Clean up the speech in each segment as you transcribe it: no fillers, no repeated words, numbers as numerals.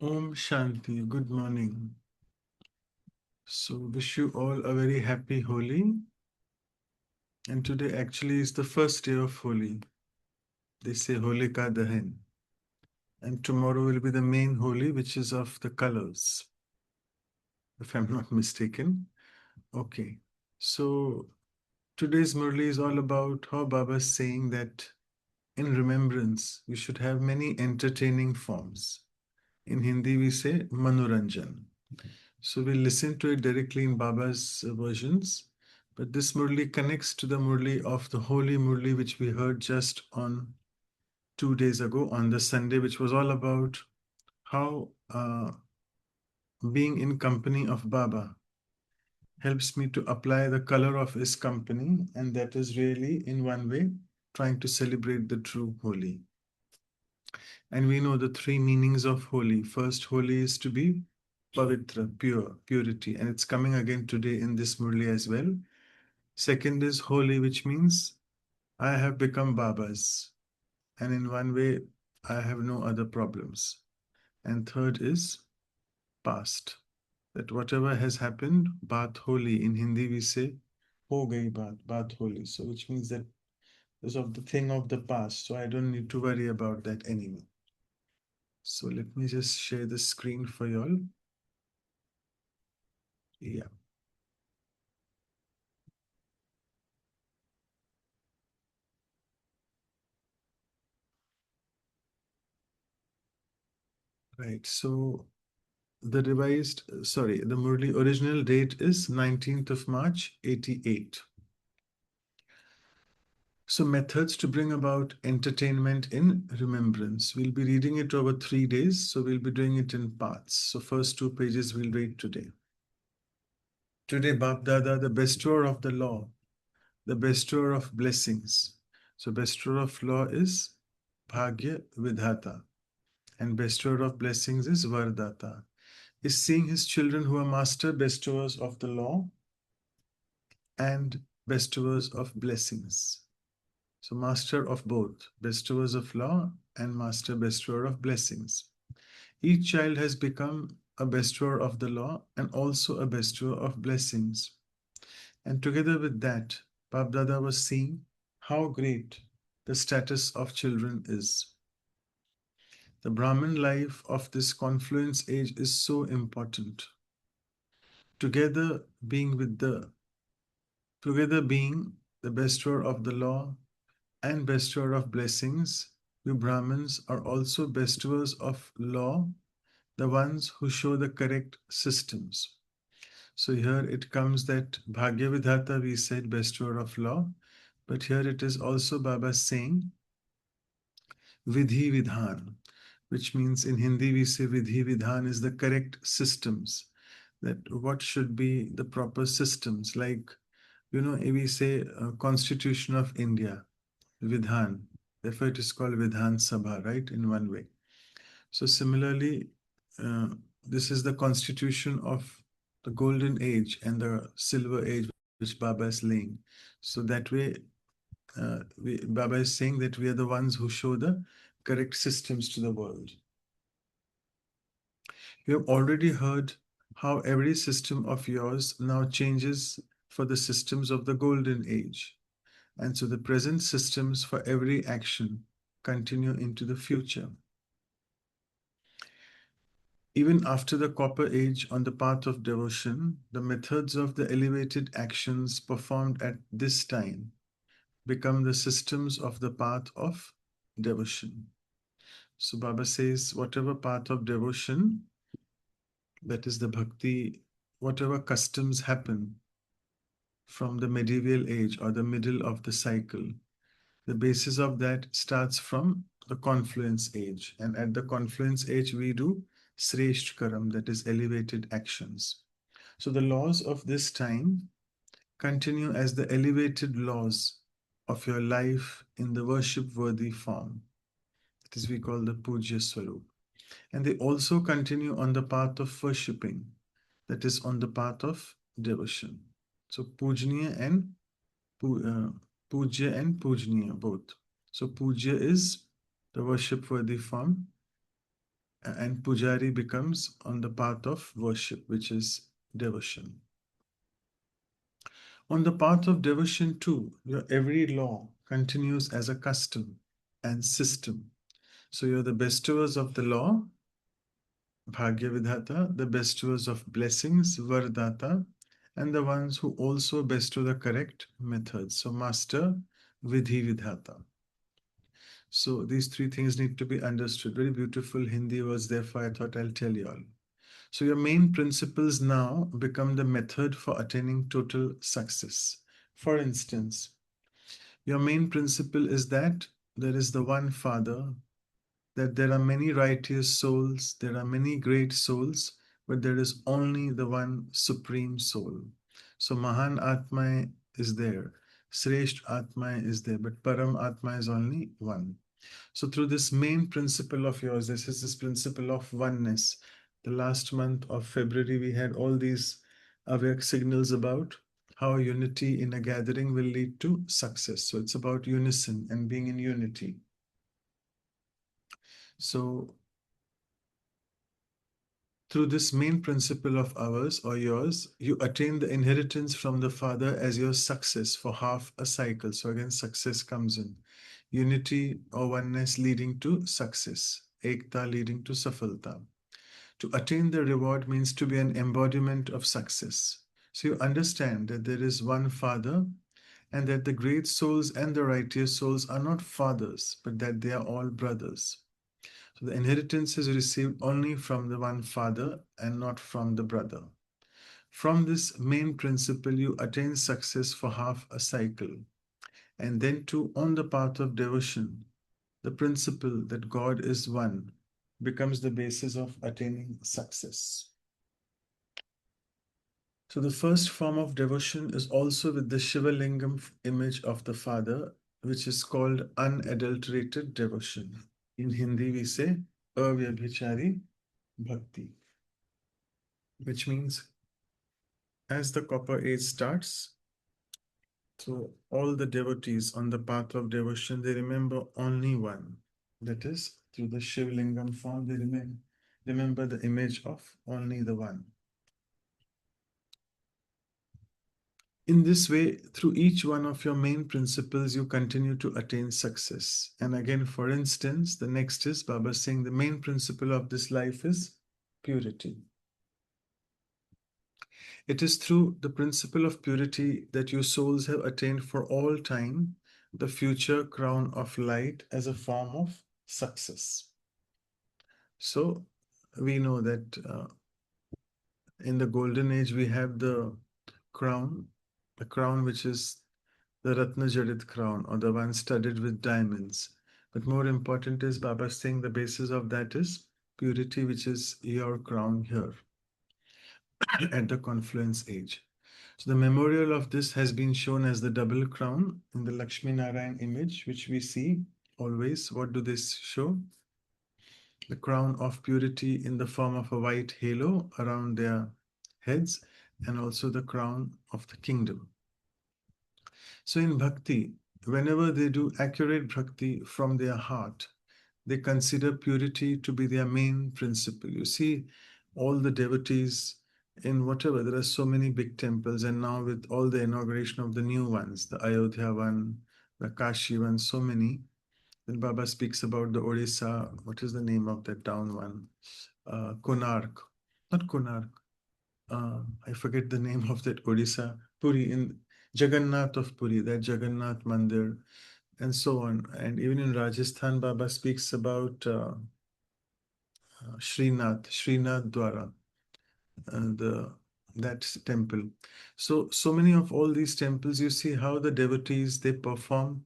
Om Shanti, good morning. So, wish you all a very happy Holi. And today actually is the first day of Holi. They say Holika Dahan. And tomorrow will be the main Holi, which is of the colors, if I'm not mistaken. Okay. So, today's Murli is all about how Baba is saying that in remembrance, we should have many entertaining forms. In Hindi, we say Manoranjan. So we'll listen to it directly in Baba's versions. But this Murli connects to the Murli of the Holy Murli, which we heard just on 2 days ago on the Sunday, which was all about how being in company of Baba helps me to apply the color of his company. And that is really, in one way, trying to celebrate the true Holi. And we know the three meanings of Holi. First, Holi is to be Pavitra, pure, purity. And it's coming again today in this Murli as well. Second is holy, which means I have become Baba's. And in one way, I have no other problems. And third is past. That whatever has happened, baat holi. In Hindi, we say, ho gayi baat holi. So, which means that is of the thing of the past. So, I don't need to worry about that anymore. So, let me just share the screen for y'all. Yeah. Right. So, the Murli original date is 19th of March, 88. So, methods to bring about entertainment in remembrance. We'll be reading it over 3 days. So, we'll be doing it in parts. So, first 2 pages we'll read today. Today, Bap Dada, the bestower of the law, the bestower of blessings. So, bestower of law is Bhagya Vidhata, and bestower of blessings is Vardata. Is seeing his children who are master bestowers of the law and bestowers of blessings. So, master of both, bestowers of law and master bestower of blessings. Each child has become a bestower of the law and also a bestower of blessings. And together with that, Babdada was seeing how great the status of children is. The Brahmin life of this confluence age is so important. Together being the bestower of the law and bestower of blessings, we Brahmins are also bestowers of law, the ones who show the correct systems. So here it comes that Bhagya we said bestower of law, but here it is also Baba saying Vidhi Vidhan, which means in Hindi we say Vidhi Vidhan is the correct systems, that what should be the proper systems, like, we say Constitution of India, Vidhan. Therefore, it is called Vidhan Sabha, right, in one way. So similarly, uh, this is the constitution of the golden age and the silver age which Baba is laying. So that way, Baba is saying that we are the ones who show the correct systems to the world. You have already heard how every system of yours now changes for the systems of the golden age. And so the present systems for every action continue into the future. Even after the copper age on the path of devotion, the methods of the elevated actions performed at this time become the systems of the path of devotion. So Baba says, whatever path of devotion, that is the bhakti, whatever customs happen from the medieval age or the middle of the cycle, the basis of that starts from the confluence age. And at the confluence age, we do Sresht Karam, that is elevated actions. So the laws of this time continue as the elevated laws of your life in the worship-worthy form. This we call the Pujya Swarup. And they also continue on the path of worshipping, that is on the path of devotion. So Pujniya and Pujya and Pujniya both. So Pujya is the worship-worthy form, and pujari becomes on the path of worship, which is devotion. On the path of devotion too, your every law continues as a custom and system. So you're the bestowers of the law, Bhagya Vidhata, the bestowers of blessings, Vardata, and the ones who also bestow the correct methods. So Master, Vidhi Vidhata. So these three things need to be understood. Very beautiful Hindi words, therefore I thought I'll tell you all. So your main principles now become the method for attaining total success. For instance, your main principle is that there is the one Father, that there are many righteous souls, there are many great souls, but there is only the one Supreme Soul. So Mahan Atma is there, Sresht Atma is there, but Param Atma is only one. So through this main principle of yours, this is this principle of oneness. The last month of February, we had all these awake signals about how unity in a gathering will lead to success. So it's about unison and being in unity. So through this main principle of ours or yours, you attain the inheritance from the Father as your success for half a cycle. So again, success comes in. Unity or oneness leading to success. Ekta leading to safalta. To attain the reward means to be an embodiment of success. So you understand that there is one Father and that the great souls and the righteous souls are not fathers, but that they are all brothers. So the inheritance is received only from the one Father and not from the brother. From this main principle, you attain success for half a cycle. And then, too, on the path of devotion, the principle that God is one becomes the basis of attaining success. So the first form of devotion is also with the Shiva Lingam image of the Father, which is called unadulterated devotion. In Hindi, we say avyabhichari bhakti, which means as the copper age starts, so all the devotees on the path of devotion, they remember only one. That is, through the Shiv Lingam form, they remember the image of only the one. In this way, through each one of your main principles, you continue to attain success. And again, for instance, the next is Baba saying the main principle of this life is purity. It is through the principle of purity that your souls have attained for all time the future crown of light as a form of success. So we know that in the golden age we have the crown which is the Ratna Jadit crown or the one studded with diamonds. But more important is Baba saying the basis of that is purity, which is your crown here at the confluence age. So the memorial of this has been shown as the double crown in the Lakshmi Narayan image, which we see always. What do they show? The crown of purity in the form of a white halo around their heads, and also the crown of the kingdom. So in bhakti, whenever they do accurate bhakti from their heart, they consider purity to be their main principle. You see, all the devotees in whatever, there are so many big temples, and now with all the inauguration of the new ones, the Ayodhya one, the Kashi one, so many. Then Baba speaks about the Odisha, what is the name of that town one? Konark, not Konark. I forget the name of that Odisha, Puri, in Jagannath of Puri, that Jagannath Mandir, and so on. And even in Rajasthan, Baba speaks about Srinath Dwara, that temple. So many of all these temples, you see how the devotees they perform.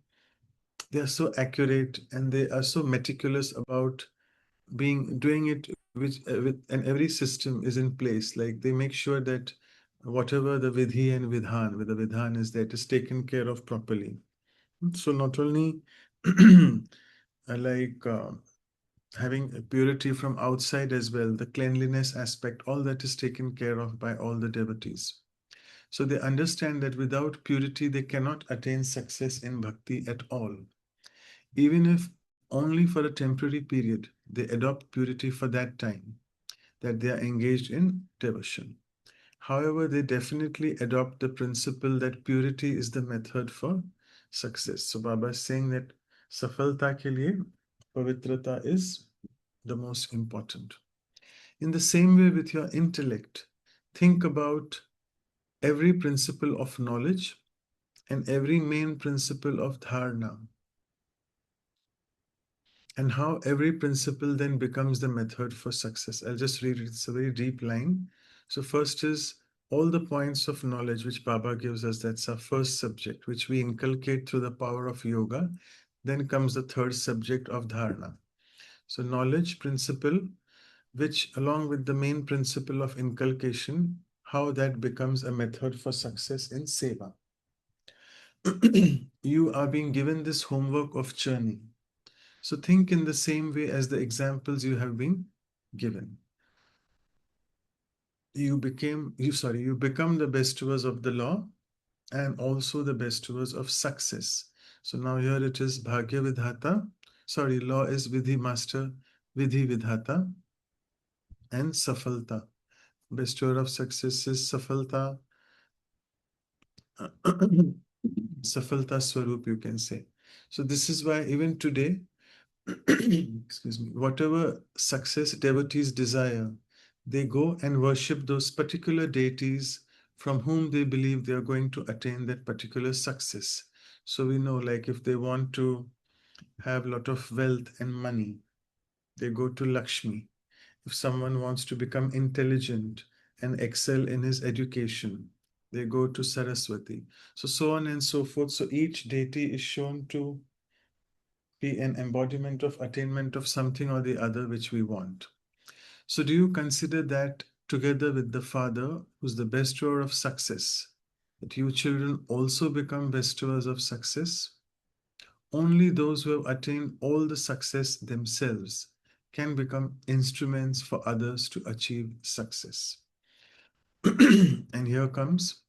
They are so accurate and they are so meticulous about doing it with and every system is in place. Like they make sure that whatever the vidhi and vidhan, with the vidhan is that is taken care of properly. So not only like having a purity from outside as well, the cleanliness aspect, all that is taken care of by all the devotees. So they understand that without purity, they cannot attain success in bhakti at all. Even if only for a temporary period. They adopt purity for that time that they are engaged in devotion. However, they definitely adopt the principle that purity is the method for success. So Baba is saying that safalta ke liye pavitrata is the most important. In the same way with your intellect, think about every principle of knowledge and every main principle of dharana, and how every principle then becomes the method for success. I'll just read it. It's a very deep line. So first is all the points of knowledge which Baba gives us. That's our first subject, which we inculcate through the power of yoga. Then comes the third subject of dharana. So knowledge principle, which along with the main principle of inculcation, how that becomes a method for success in seva. You are being given this homework of churning. So think in the same way as the examples you have been given. You become the bestowers of the law and also the bestowers of success. So now here it is Bhagya Vidhata. Sorry, law is Vidhi Master, Vidhi Vidhata, and Safalta. Bestower of success is Safalta, Safalta Swarup, you can say. So this is why even today, excuse me, whatever success devotees desire, they go and worship those particular deities from whom they believe they are going to attain that particular success. So we know, like, if they want to have a lot of wealth and money, they go to Lakshmi. If someone wants to become intelligent and excel in his education, they go to Saraswati. So on and so forth. So each deity is shown to be an embodiment of attainment of something or the other which we want. So do you consider that together with the Father, who's the bestower of success, that you children also become bestowers of success? Only those who have attained all the success themselves can become instruments for others to achieve success. And here comes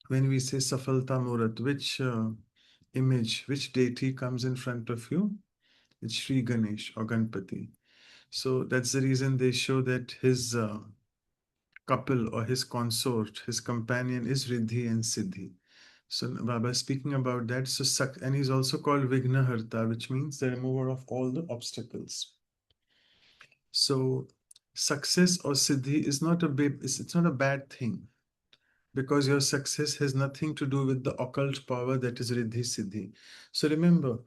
when we say Safalta Murat, which image, which deity comes in front of you? It's Sri Ganesh or Ganpati. So that's the reason they show that his couple or his consort, his companion is Riddhi and Siddhi. So Baba is speaking about that. And he's also called Vignaharta, which means the remover of all the obstacles. So success or Siddhi is not a big, it's not a bad thing, because your success has nothing to do with the occult power that is Riddhi Siddhi. So remember,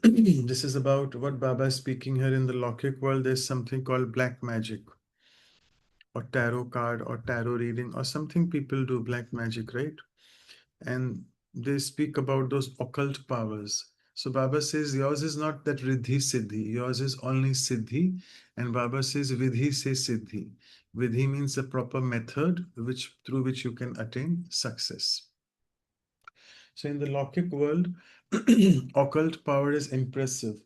this is about what Baba is speaking here. In the Lokik world, there's something called black magic or tarot card or tarot reading or something people do, black magic, right? And they speak about those occult powers. So Baba says yours is not that Riddhi Siddhi, yours is only Siddhi. And Baba says Vidhi se Siddhi. Vidhi means the proper method through which you can attain success. So in the Lokik world, occult power is impressive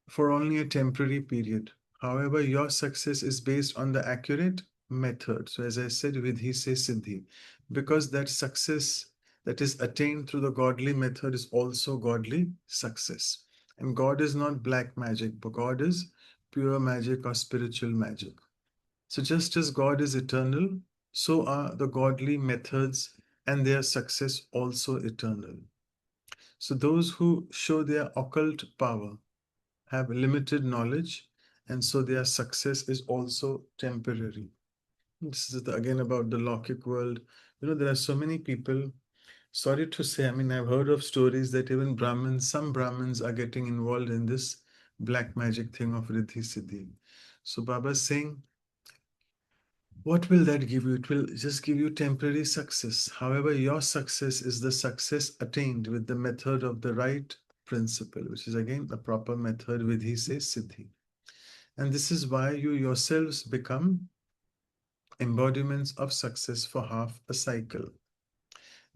for only a temporary period. However, your success is based on the accurate method. So as I said, Vidhi se Siddhi, because that success that is attained through the godly method is also godly success. And God is not black magic, but God is pure magic or spiritual magic. So just as God is eternal, so are the godly methods and their success also eternal. So those who show their occult power have limited knowledge, and so their success is also temporary. This is again about the Lokik world. There are so many people. Sorry to say, I mean, I've heard of stories that even some Brahmins are getting involved in this black magic thing of Riddhi Siddhi. So Baba is saying, what will that give you? It will just give you temporary success. However, your success is the success attained with the method of the right principle, which is again the proper method, Vidhi se Siddhi. And this is why you yourselves become embodiments of success for half a cycle.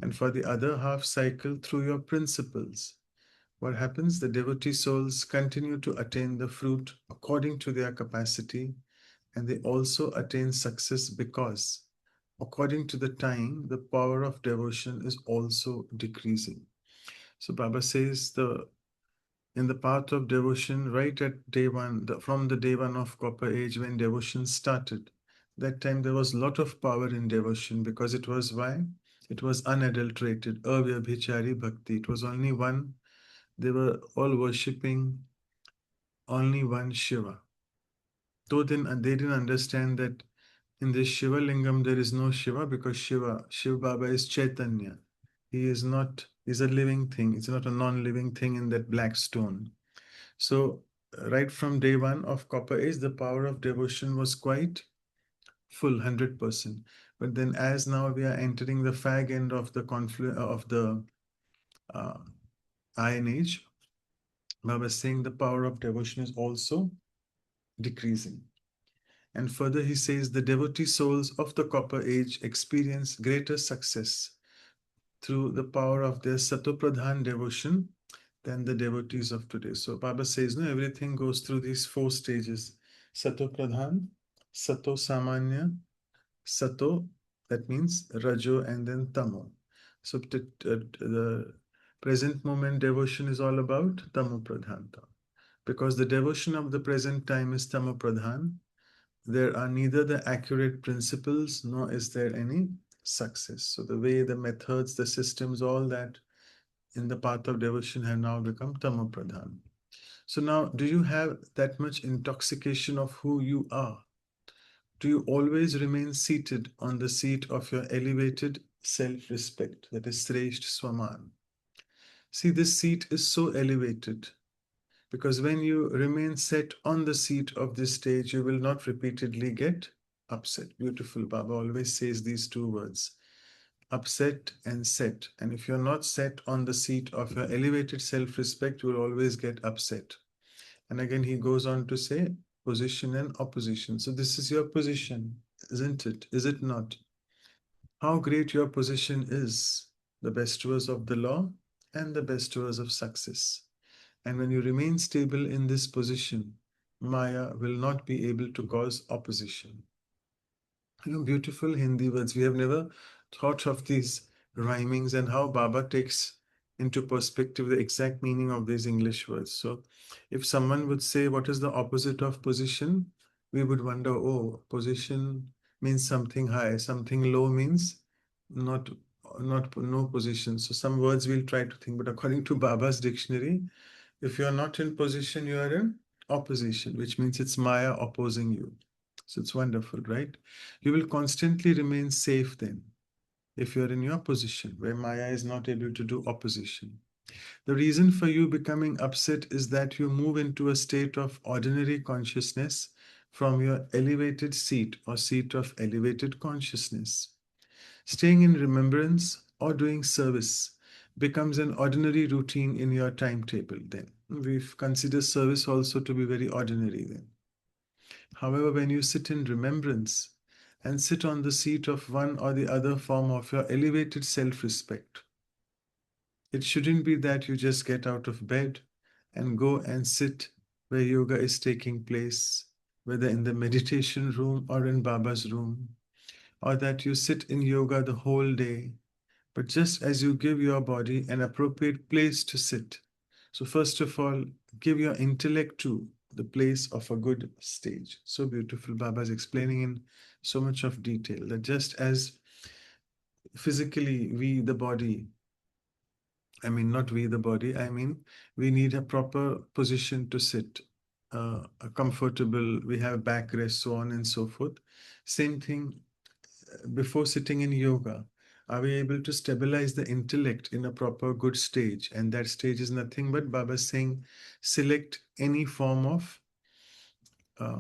And for the other half cycle, through your principles, what happens? The devotee souls continue to attain the fruit according to their capacity, and they also attain success because, according to the time, the power of devotion is also decreasing. So Baba says the in the path of devotion right at day one, from the day one of Copper Age when devotion started. That time there was a lot of power in devotion because it was why? It was unadulterated, avyabhichari bhakti. It was only one, they were all worshipping only one Shiva. Though then they didn't understand that in this Shiva Lingam there is no Shiva because Shiva Baba is Chaitanya. He is not, he's a living thing. It's not a non-living thing in that black stone. So right from day one of Copper Age, the power of devotion was quite full, 100%. But then as now we are entering the fag end of the uh, Iron Age, Baba is saying the power of devotion is also decreasing. And further, he says the devotee souls of the Copper Age experience greater success through the power of their Satopradhan devotion than the devotees of today. So Baba says, no, everything goes through these four stages. Satopradhan, Sato Samanya, Sato, that means Rajo, and then Tamo. So the present moment devotion is all about Tamo Pradhanta. Because the devotion of the present time is Tamo Pradhan, there are neither the accurate principles nor is there any success. So the way, the methods, the systems, all that in the path of devotion have now become Tamo Pradhan. So now, do you have that much intoxication of who you are? Do you always remain seated on the seat of your elevated self-respect, that is Sresht Swaman? See, this seat is so elevated because when you remain set on the seat of this stage, you will not repeatedly get upset. Beautiful. Baba always says these two words, upset and set. And if you're not set on the seat of your elevated self-respect, you will always get upset. And again, he goes on to say position and opposition. So this is your position, isn't it? Is it not? How great your position is, the bestowers of the law and the bestowers of success. And when you remain stable in this position, Maya will not be able to cause opposition. Beautiful Hindi words. We have never thought of these rhymings and how Baba takes into perspective the exact meaning of these English words. So if someone would say, what is the opposite of position? We would wonder, oh, position means something high, something low means not, not no position. So some words we'll try to think, but according to Baba's dictionary, if you're not in position, you are in opposition, which means it's Maya opposing you. So it's wonderful, right? You will constantly remain safe then if you're in your position where Maya is not able to do opposition. The reason for you becoming upset is that you move into a state of ordinary consciousness from your elevated seat or seat of elevated consciousness. Staying in remembrance or doing service becomes an ordinary routine in your timetable then. We've considered service also to be very ordinary then. However, when you sit in remembrance and sit on the seat of one or the other form of your elevated self-respect, it shouldn't be that you just get out of bed and go and sit where yoga is taking place, whether in the meditation room or in Baba's room, or that you sit in yoga the whole day, but just as you give your body an appropriate place to sit. So first of all, give your intellect to the place of a good stage. So beautiful. Baba is explaining in so much of detail that just as physically we, the body, I mean, not we, the body, I mean, we need a proper position to sit, a comfortable, we have backrest, so on and so forth. Same thing before sitting in yoga. Are we able to stabilize the intellect in a proper good stage? And that stage is nothing but Baba saying, select any form of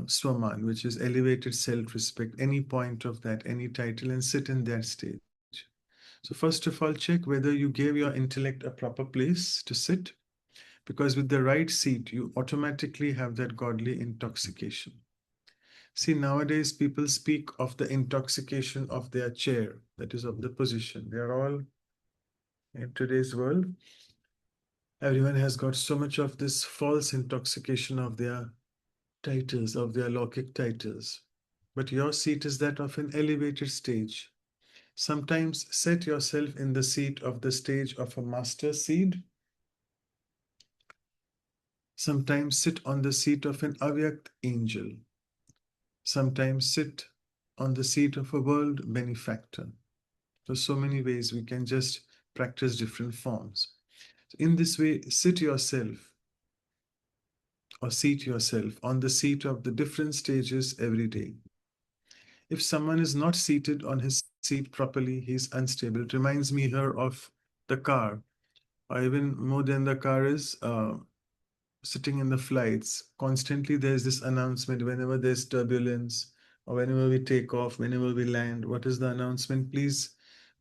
Swaman, which is elevated self-respect, any point of that, any title, and sit in that stage. So first of all, check whether you gave your intellect a proper place to sit, because with the right seat, you automatically have that godly intoxication. See, nowadays people speak of the intoxication of their chair, that is of the position. They are all, in today's world, everyone has got so much of this false intoxication of their titles, of their Lokik titles. But your seat is that of an elevated stage. Sometimes set yourself in the seat of the stage of a master seed Sometimes sit on the seat of an avyakt angel. Sometimes sit on the seat of a world benefactor. There's so many ways we can just practice different forms. In this way, sit yourself or seat yourself on the seat of the different stages every day. If someone is not seated on his seat properly, he's unstable. It reminds me here of the car, or even more than the car is sitting in the flights. Constantly there's this announcement whenever there's turbulence or whenever we take off, whenever we land. What is the announcement? Please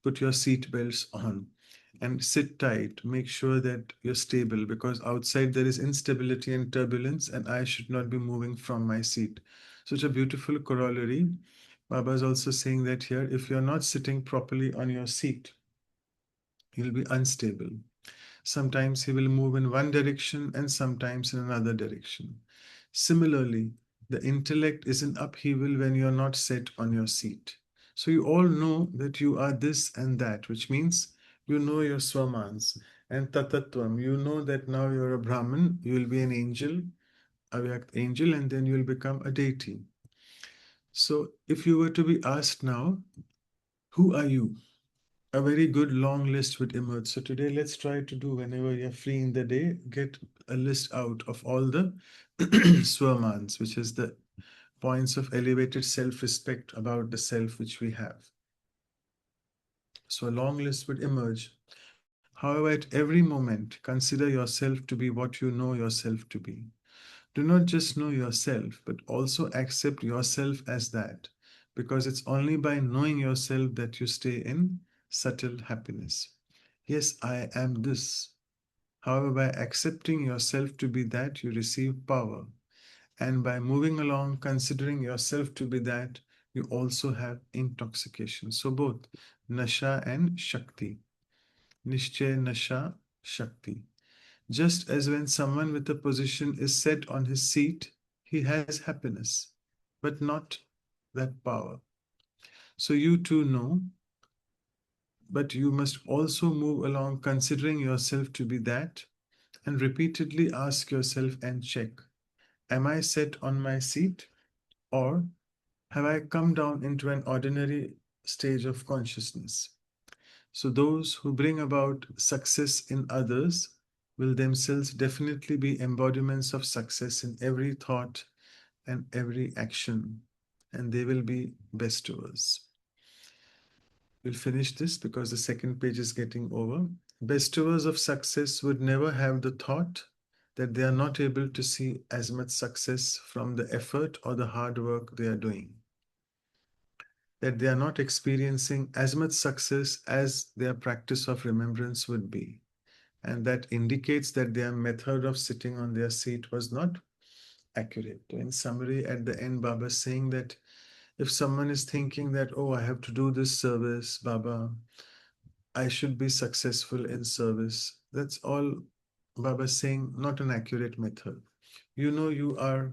put your seat belts on and sit tight. Make sure that you're stable, because outside there is instability and turbulence, and I should not be moving from my seat. Such a beautiful corollary. Baba is also saying that here, if you're not sitting properly on your seat, you'll be unstable. Sometimes he will move in one direction and sometimes in another direction. Similarly, the intellect is in upheaval when you're not set on your seat. So you all know that you are this and that, which means you know your swamans and tatatvam. You know that now you're a Brahmin, you will be an angel, a angel, and then you'll become a deity. So if you were to be asked now, who are you? A very good long list would emerge. So today, let's try to do, whenever you're free in the day, get a list out of all the swamans, which is the points of elevated self-respect about the self which we have. So a long list would emerge. However, at every moment, consider yourself to be what you know yourself to be. Do not just know yourself, but also accept yourself as that, because it's only by knowing yourself that you stay in subtle happiness. Yes, I am this. However, by accepting yourself to be that, you receive power. And by moving along, considering yourself to be that, you also have intoxication. So both Nasha and Shakti. Nishchay, Nasha, Shakti. Just as when someone with a position is set on his seat, he has happiness, but not that power. So you too know, but you must also move along considering yourself to be that, and repeatedly ask yourself and check, am I set on my seat, or have I come down into an ordinary stage of consciousness? So those who bring about success in others will themselves definitely be embodiments of success in every thought and every action, and they will be bestowers. We'll finish this because the second page is getting over. Bestowers of success would never have the thought that they are not able to see as much success from the effort or the hard work they are doing, that they are not experiencing as much success as their practice of remembrance would be. And that indicates that their method of sitting on their seat was not accurate. So in summary, at the end, Baba is saying that if someone is thinking that, oh, I have to do this service, Baba, I should be successful in service, that's all Baba is saying, not an accurate method. You know, you are,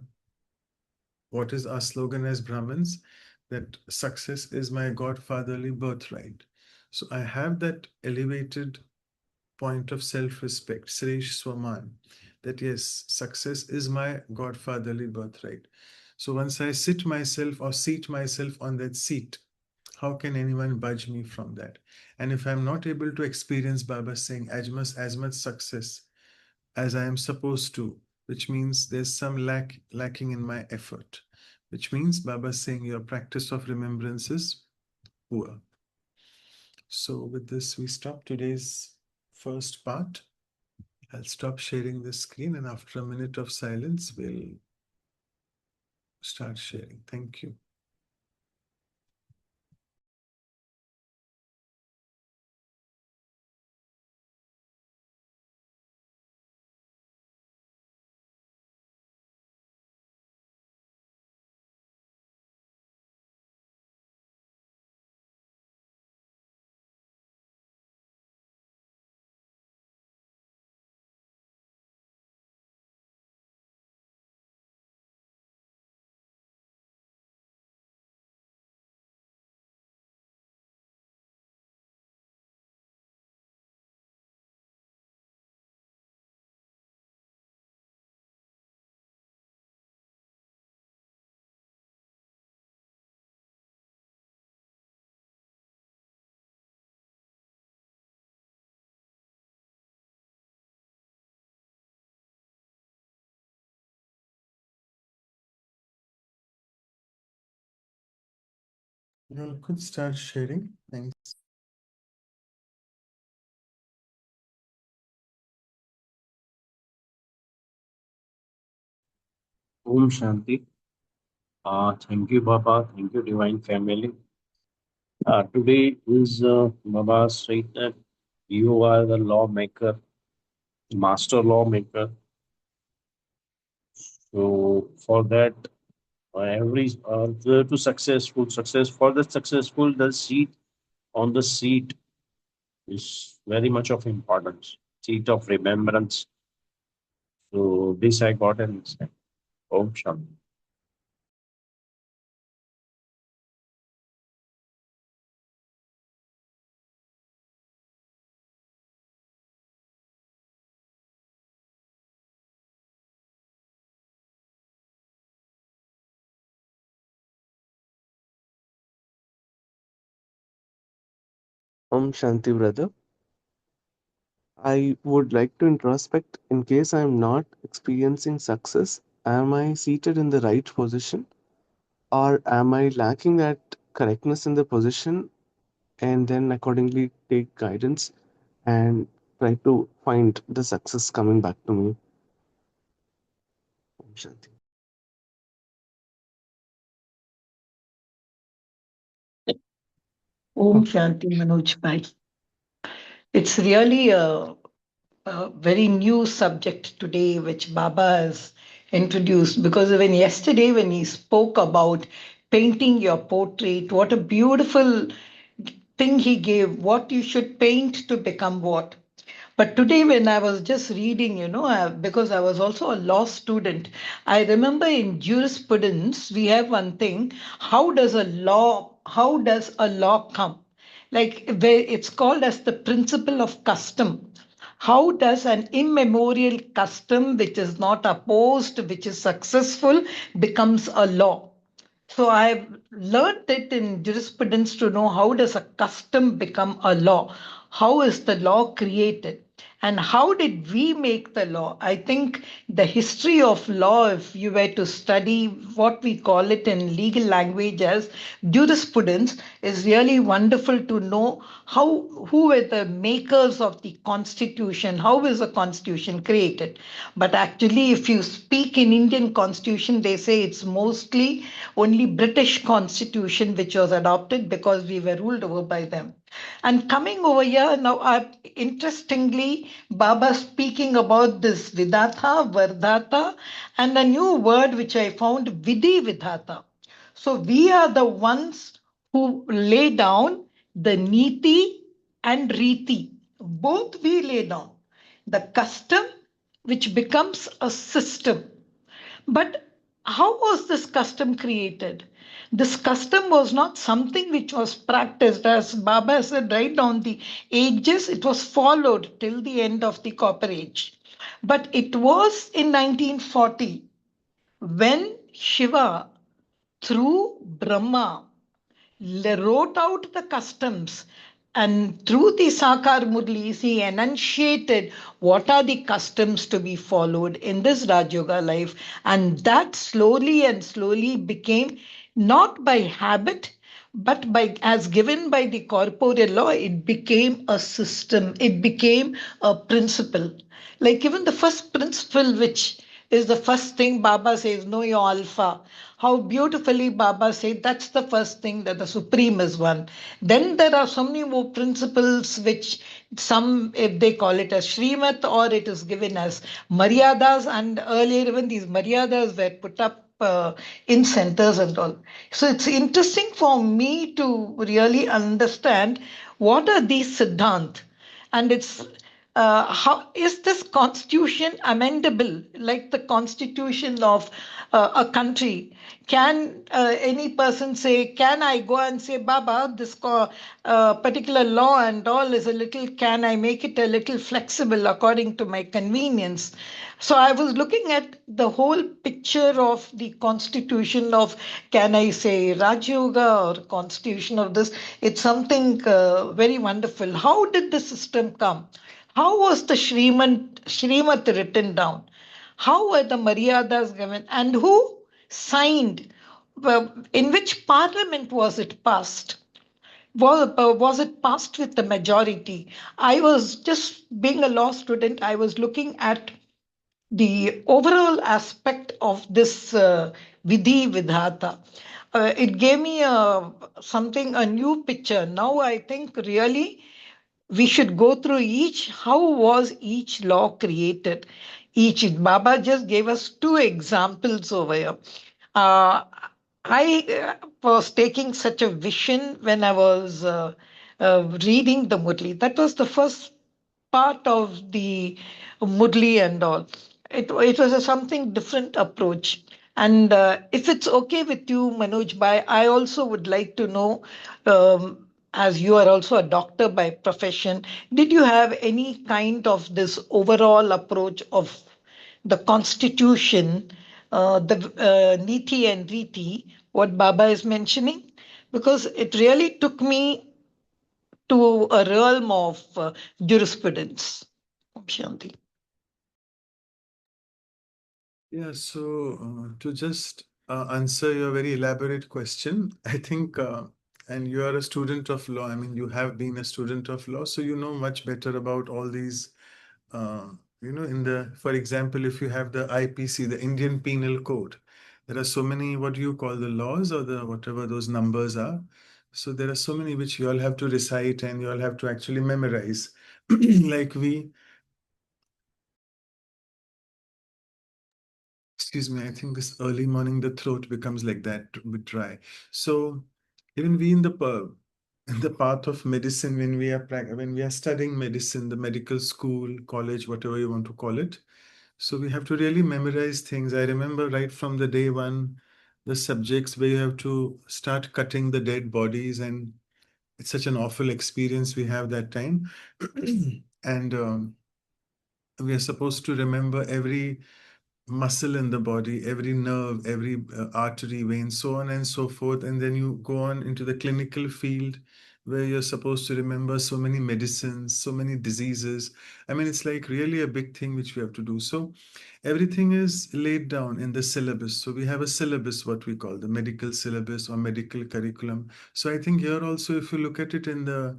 what is our slogan as Brahmins? That success is my godfatherly birthright. So I have that elevated point of self-respect, Srish Swaman, that yes, success is my godfatherly birthright. So once I sit myself or seat myself on that seat, how can anyone budge me from that? And if I'm not able to experience Baba saying as much success as I am supposed to, which means there's some lacking in my effort, which means Baba saying your practice of remembrance is poor. So with this, we stop today's first part. I'll stop sharing the screen, and after a minute of silence, we'll start sharing. Thank you. You could start sharing. Thanks. Om Shanti. Thank you, Baba. Thank you, Divine Family. Today is Baba said that you are the lawmaker, master lawmaker. So for that, every to success for the successful, the seat on the seat is very much of importance. Seat of remembrance. So this I got an insight. Om Shanti. Shanti, brother. I would like to introspect in case I am not experiencing success. Am I seated in the right position, or am I lacking that correctness in the position, and then accordingly take guidance and try to find the success coming back to me? Shanti. Om Shanti Manoj Bhai. It's really a very new subject today, which Baba has introduced. Because even yesterday, when he spoke about painting your portrait, what a beautiful thing he gave, what you should paint to become what. But today, when I was just reading, because I was also a law student, I remember in jurisprudence, we have one thing: how does a law come? Like it's called as the principle of custom. How does an immemorial custom, which is not opposed, which is successful, becomes a law? So I've learned it in jurisprudence to know how does a custom become a law? How is the law created? And how did we make the law? I think the history of law, if you were to study what we call it in legal language as jurisprudence, is really wonderful to know who were the makers of the constitution, how is the constitution created. But actually, if you speak in Indian constitution, they say it's mostly only British constitution which was adopted because we were ruled over by them. And coming over here now, interestingly, Baba speaking about this Vidhatha, Vardhata, and a new word which I found, Vidhi Vidhata. So we are the ones who lay down the Niti and Riti. Both we lay down. The custom, which becomes a system. But how was this custom created? This custom was not something which was practiced, as Baba said, right down the ages. It was followed till the end of the Copper Age. But it was in 1940 when Shiva, through Brahma, wrote out the customs, and through the Sakar Murlis, he enunciated what are the customs to be followed in this Rajyoga life. And that slowly and slowly became, not by habit, but by as given by the corporeal law, it became a system, it became a principle. Like even the first principle, which is the first thing Baba says, know your alpha. How beautifully Baba said that's the first thing, that the Supreme is one. Then there are so many more principles which some, if they call it as Srimat, or it is given as Maryadas, and earlier even these Maryadas were put up in centers and all. So it's interesting for me to really understand what are these Siddhant, and it's how is this constitution amendable, like the constitution of a country? Can any person say, can I go and say, Baba, this particular law and all is a little, can I make it a little flexible according to my convenience? So I was looking at the whole picture of the constitution of, can I say, Rajyoga or constitution of this? It's something very wonderful. How did the system come? How was the Shrimat written down? How were the Maryadas given? And who signed? in which parliament was it passed? Was it passed with the majority? I was just being a law student, I was looking at the overall aspect of this Vidhi Vidhata. It gave me a new picture. Now I think really we should go through each, how was each law created? Each, Baba just gave us two examples over here. Uh, I was taking such a vision when I was reading the Murli. That was the first part of the Murli and all. It was a something different approach. And if it's okay with you, Manoj Bhai, I also would like to know, as you are also a doctor by profession, did you have any kind of this overall approach of the constitution, the Niti and Riti, what Baba is mentioning? Because it really took me to a realm of jurisprudence. Om Shanti. Yeah, so to just answer your very elaborate question, I think, and you are a student of law, I mean, you have been a student of law, so you know much better about all these, in the, for example, if you have the IPC, the Indian Penal Code, there are so many, what do you call the laws or the whatever those numbers are. So there are so many which you all have to recite and you all have to actually memorize. Like excuse me, I think this early morning the throat becomes like that, a bit dry. So even we in the path of medicine, when we are studying medicine, the medical school, college, whatever you want to call it, so we have to really memorize things. I remember right from the day one, the subjects where you have to start cutting the dead bodies, and it's such an awful experience we have that time. And we are supposed to remember every muscle in the body, every nerve, every artery, vein, so on and so forth. And then you go on into the clinical field where you're supposed to remember so many medicines, so many diseases. I mean, it's like really a big thing which we have to do. So everything is laid down in the syllabus. So we have a syllabus, what we call the medical syllabus or medical curriculum. So I think here also, if you look at it in the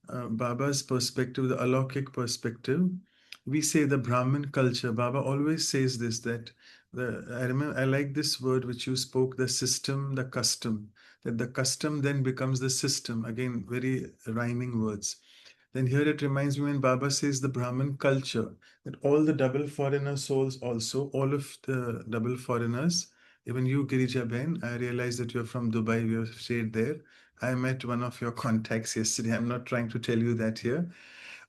Baba's perspective, the Alokik perspective, we say the Brahmin culture. Baba always says this, that I remember, I like this word which you spoke, the system, the custom, that the custom then becomes the system. Again, very rhyming words. Then here it reminds me when Baba says the Brahmin culture, that all the double foreigner souls also, all of the double foreigners, even you, Girija Ben, I realize that you're from Dubai, we have stayed there. I met one of your contacts yesterday. I'm not trying to tell you that here.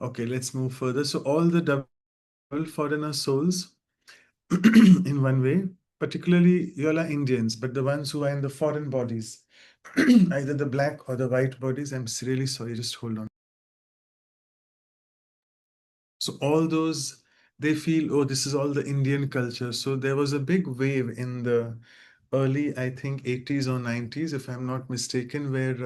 Okay, let's move further. So all the double foreigner souls in one way, particularly you all are Indians, but the ones who are in the foreign bodies, either the black or the white bodies, I'm really sorry, just hold on. So all those, they feel, oh, this is all the Indian culture. So there was a big wave in the early, I think, 80s or 90s, if I'm not mistaken, where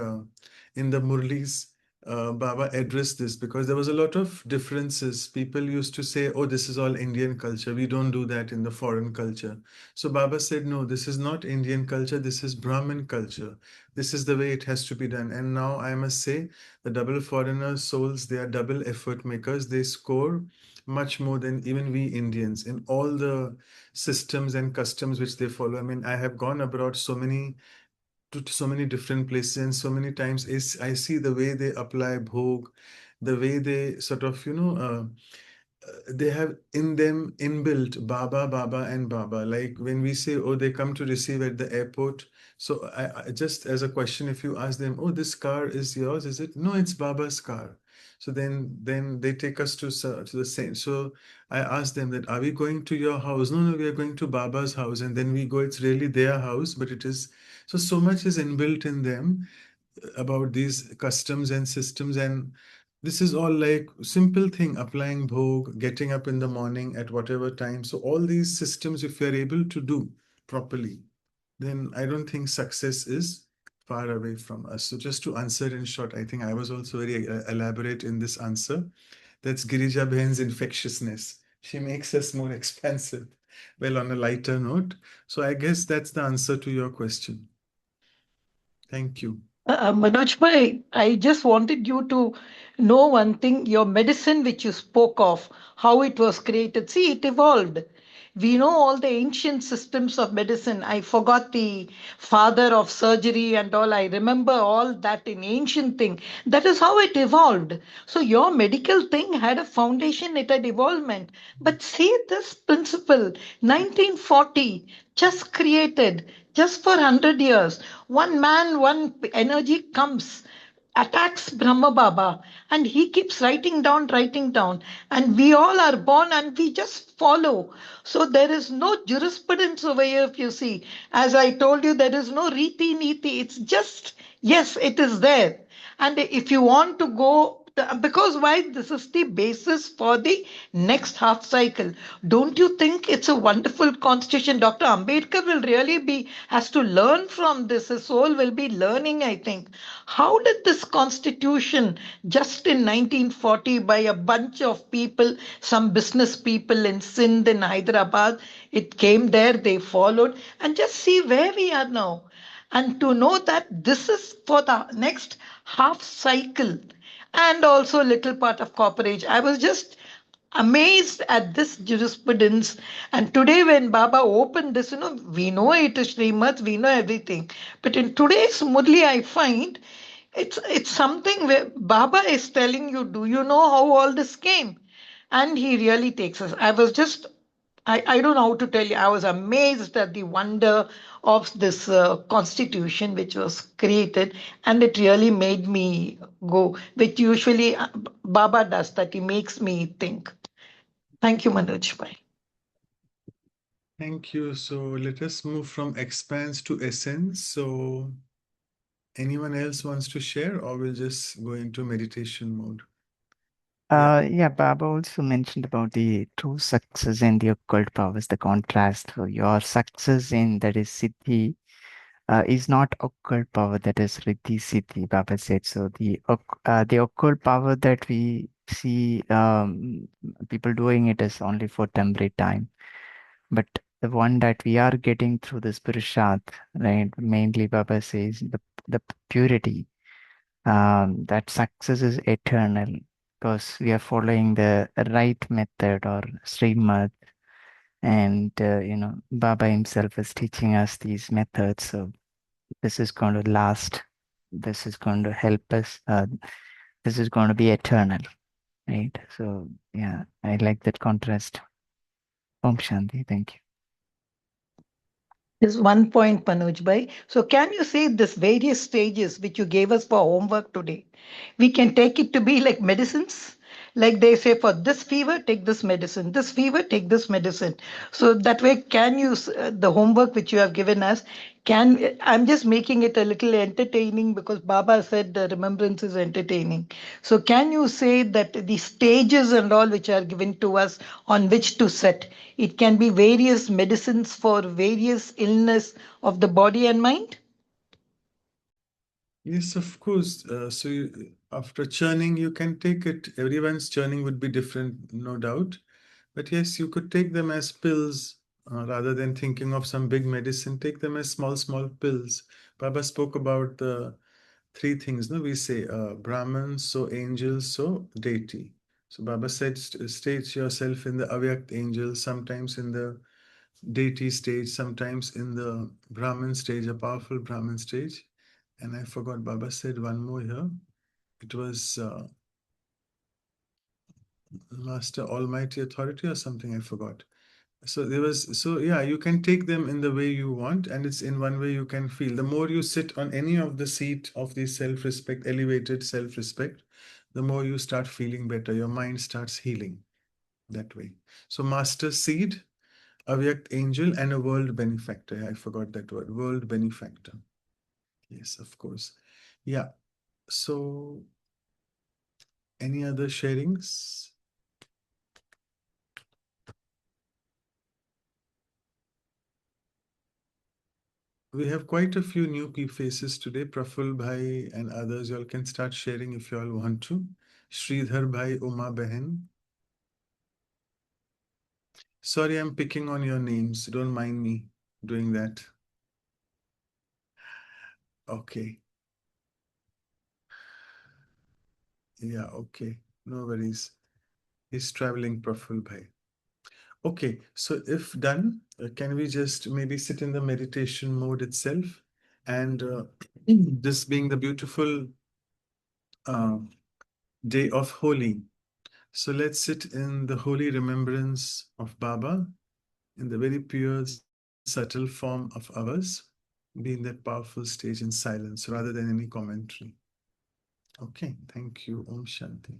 in the Murlis, Baba addressed this because there was a lot of differences. People used to say, oh, this is all Indian culture. We don't do that in the foreign culture. So Baba said, no, this is not Indian culture. This is Brahmin culture. This is the way it has to be done. And now I must say, the double foreigner souls, they are double effort makers. They score much more than even we Indians in all the systems and customs which they follow. I mean, I have gone abroad to so many different places, and so many times is I see the way they apply bhog, the way they sort of, they have in them inbuilt Baba, Baba, and Baba. Like when we say, oh, they come to receive at the airport. So I just as a question, if you ask them, oh, this car is yours, is it? No, it's Baba's car. So then they take us to the same. So I ask them that, are we going to your house? No, no, we are going to Baba's house. And then we go, it's really their house, but it is, so much is inbuilt in them about these customs and systems. And this is all like simple thing, applying bhog, getting up in the morning at whatever time. So all these systems, if you're able to do properly, then I don't think success is far away from us. So just to answer in short, I think I was also very elaborate in this answer. That's Girija Behen's infectiousness. She makes us more expansive. Well, on a lighter note. So I guess that's the answer to your question. Thank you. Manoj bhai, I just wanted you to know one thing. Your medicine, which you spoke of, how it was created. See, it evolved. We know all the ancient systems of medicine. I forgot the father of surgery and all. I remember all that in ancient thing. That is how it evolved. So your medical thing had a foundation, it had evolvement. But see this principle, 1940, just created, just for 100 years. One man, one energy comes, attacks Brahma Baba, and he keeps writing down. And we all are born and we just follow. So there is no jurisprudence over here, if you see. As I told you, there is no riti niti. It's just, yes, it is there. And if you want to go, because why? This is the basis for the next half cycle. Don't you think it's a wonderful constitution? Dr. Ambedkar will really be, has to learn from this. His soul will be learning, I think. How did this constitution, just in 1940, by a bunch of people, some business people in Sindh, in Hyderabad, it came there, they followed, and just see where we are now. And to know that this is for the next half cycle and also little part of corporate. I was just amazed at this jurisprudence. And today, when Baba opened this, we know it is Srimad, we know everything. But in today's Murli, I find it's something where Baba is telling you, do you know how all this came? And he really takes us. I don't know how to tell you. I was amazed at the wonder of this constitution which was created, and it really made me go, which usually Baba does, that he makes me think. Thank you, Manoj bhai. Thank you. So let us move from expanse to essence. So anyone else wants to share, or we'll just go into meditation mode? Yeah. Yeah, Baba also mentioned about the true success and the occult powers, the contrast. So your success in that is Siddhi is not occult power, that is Riddhi Siddhi, Baba said. So the occult power that we see people doing it is only for temporary time. But the one that we are getting through the Purushat, right? Mainly Baba says the purity, that success is eternal because we are following the right method or Srimad. And, Baba himself is teaching us these methods. So this is going to last. This is going to help us. This is going to be eternal, right? So, yeah, I like that contrast. Om Shanti. Thank you. There's one point, Manoj bhai. So can you say this various stages which you gave us for homework today? We can take it to be like medicines. Like they say, for this fever, take this medicine. This fever, take this medicine. So that way, can you, the homework which you have given us, I'm just making it a little entertaining because Baba said the remembrance is entertaining. So can you say that the stages and all which are given to us on which to set, it can be various medicines for various illness of the body and mind? Yes, of course. After churning, you can take it. Everyone's churning would be different, no doubt. But yes, you could take them as pills rather than thinking of some big medicine. Take them as small, small pills. Baba spoke about the three things. No, we say Brahman, so angel, so deity. So Baba said, state yourself in the Avyak angel, sometimes in the deity stage, sometimes in the Brahman stage, a powerful Brahman stage. And I forgot, Baba said one more here. It was Master Almighty Authority or something, I forgot. So yeah, you can take them in the way you want, and it's in one way you can feel. The more you sit on any of the seat of the self-respect, elevated self-respect, the more you start feeling better. Your mind starts healing that way. So Master Seed, Avyakt Angel, and a World Benefactor. I forgot that word, World Benefactor. Yes, of course. Yeah. So any other sharings? We have quite a few new faces today. Praful Bhai and others. You all can start sharing if you all want to. Sridhar Bhai, Uma Behan. Sorry, I'm picking on your names. Don't mind me doing that. Okay. Yeah, okay. No worries. He's traveling, Praful Bhai. Okay, so if done, can we just maybe sit in the meditation mode itself? And this being the beautiful uh, day of Holi. So let's sit in the holy remembrance of Baba in the very pure, subtle form of ours, be in that powerful stage in silence rather than any commentary. Okay, thank you. Om Shanti.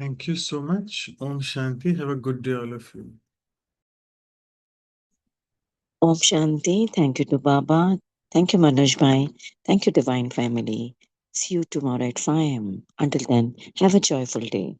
Thank you so much. Om Shanti. Have a good day, all of you. Om Shanti. Thank you to Baba. Thank you, Manoj Bhai. Thank you, Divine Family. See you tomorrow at 5 am. Until then, have a joyful day.